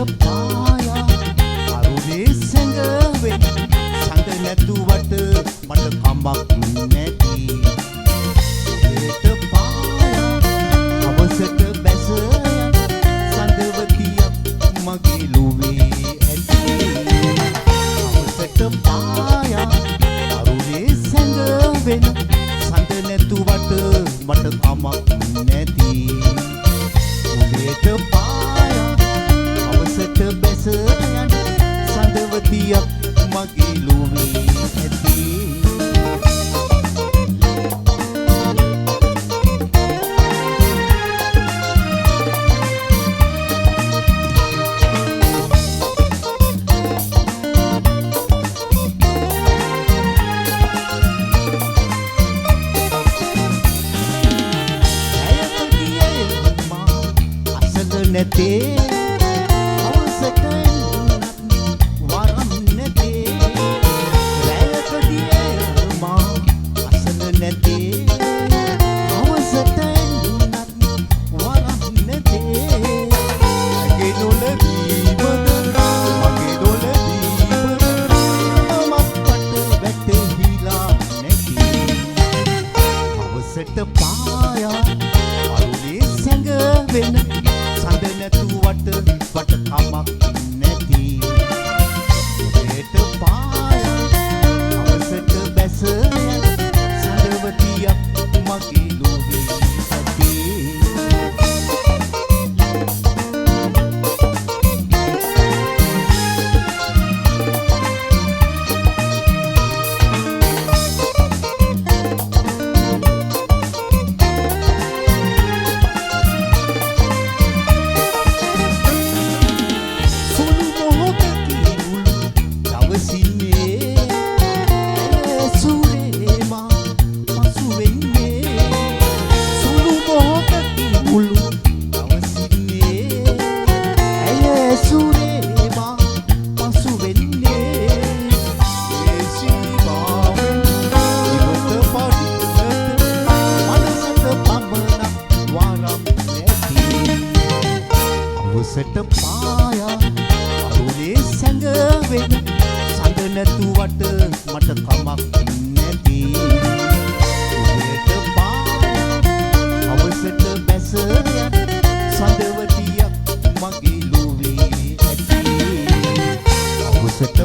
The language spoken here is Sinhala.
පායා අරුණේ සැඟවෙන සඳ නැතුවට මට කමක් නැති උදේට පායා අවසට බැස සඳවතියක් මගේ ලුවේ ඇති අවසට පායා අරුණේ සැඟවෙන සඳ නැතුවට මට කමක් නැති උදේට පායා අවසට බැස යන සඳවතියක් මගේ ලුවේ ඇති නැතේ අවසට වරම් නැතේ රැයකදී මා අසල නැතේ අවසට වරම් නැතේ මගේ නොලවීමද මගේ නොලවීමද මක්කට වැටහිලා නැති අවසට පායා අරුණේ සැඟවෙන සඳ නැතුවට වට කමක් නැති උදේට පායා අවසට බැස යන සඳවතියක් මගේ ලුවේ ඇති අවසට පායා අරුණේ සැඟවෙන සඳ නැතුවට මට කමක් නැති උදේට පායා අවසට බැස යන සඳවතියක් මගේ ලුවේ ඇති අවසට